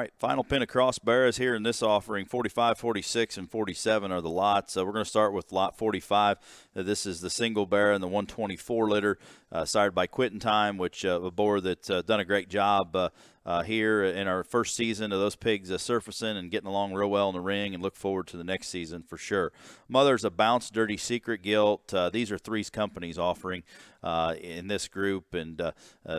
right, final pin across bears here in this offering. 45, 46, and 47 are the lots. We're going to start with lot 45. This is the single bear in the 124 litter, sired by Quitting Time, which a boar that's done a great job here in our first season of those pigs surfacing and getting along real well in the ring, and look forward to the next season for sure. Mother's a Bounce Dirty Secret Gilt. These are Three's Company's offering in this group, and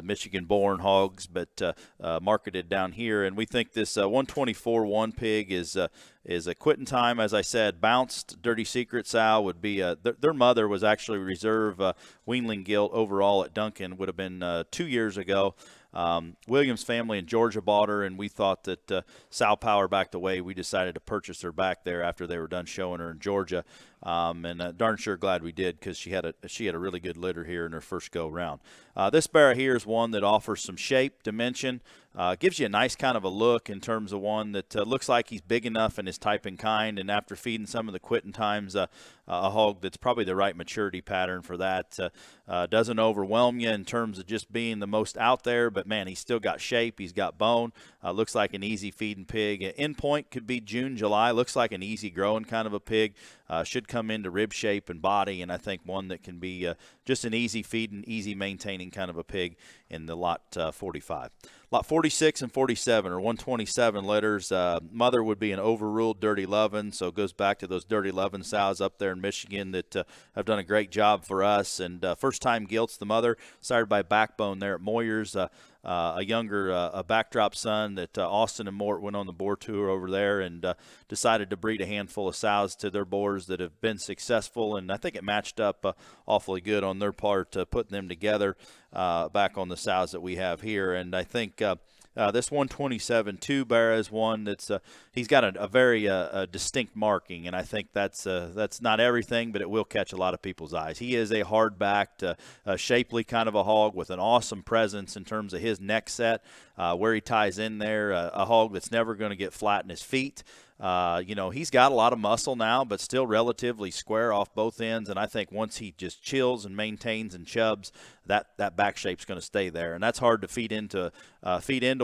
Michigan-born hogs, but marketed down here. And we think this 124-1 pig is a Quitting Time. As I said, Bounced Dirty Secret sow would be their mother was actually reserve weanling gilt overall at Duncan, would have been 2 years ago. Williams family in Georgia bought her, and we thought that Sow Power backed away. We decided to purchase her back there after they were done showing her in Georgia, and darn sure glad we did, because she had a really good litter here in her first go round. This bear here is one that offers some shape, dimension, gives you a nice kind of a look in terms of one that looks like he's big enough in his type and kind, and after feeding some of the Quitting Times, a hog that's probably the right maturity pattern for that. Doesn't overwhelm you in terms of just being the most out there, but man, he's still got shape, he's got bone, looks like an easy feeding pig. End point could be June, July, looks like an easy growing kind of a pig. Should come into rib shape and body, and I think one that can be just an easy feeding, easy maintaining kind of a pig in the lot 45. Lot 46 and 47 are 127 litters. Mother would be an overruled Dirty Lovin', so it goes back to those Dirty Lovin' sows up there in Michigan that have done a great job for us. And first-time gilts, the mother, sired by Backbone there at Moyers. A younger a backdrop son that Austin and Mort went on the boar tour over there and decided to breed a handful of sows to their boars that have been successful, and I think it matched up awfully good on their part, putting them together back on the sows that we have here. And I think this 127-2 bear is one that's he's got a very distinct marking, and I think that's not everything, but it will catch a lot of people's eyes. He is a hard-backed, shapely kind of a hog with an awesome presence in terms of his neck set, where he ties in there, a hog that's never going to get flat in his feet. He's got a lot of muscle now, but still relatively square off both ends. And I think once he just chills and maintains and chubs, that back shape's going to stay there. And that's hard to feed into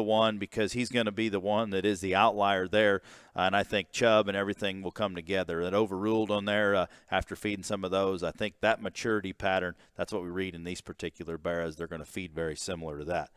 one, because he's going to be the one that is the outlier there. And I think chub and everything will come together. That overruled on there after feeding some of those. I think that maturity pattern, that's what we read in these particular bears. They're going to feed very similar to that.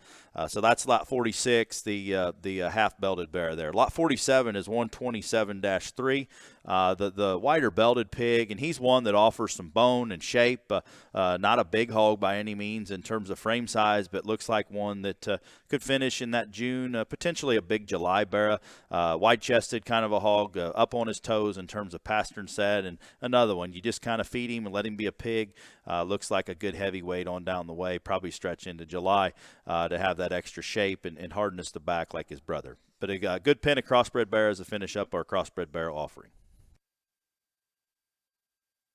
So that's lot 46, the half-belted bear there. Lot 47 is 127-3, the wider belted pig, and he's one that offers some bone and shape. Not a big hog by any means in terms of frame size, but looks like one that could finish in that June, potentially a big July bear. Wide-chested kind of a hog, up on his toes in terms of pastern set, and another one. You just kind of feed him and let him be a pig. Looks like a good heavyweight on down the way, probably stretch into July to have that extra shape and hardness to back like his brother. But a good pen of crossbred bear as a finish up our crossbred bear offering.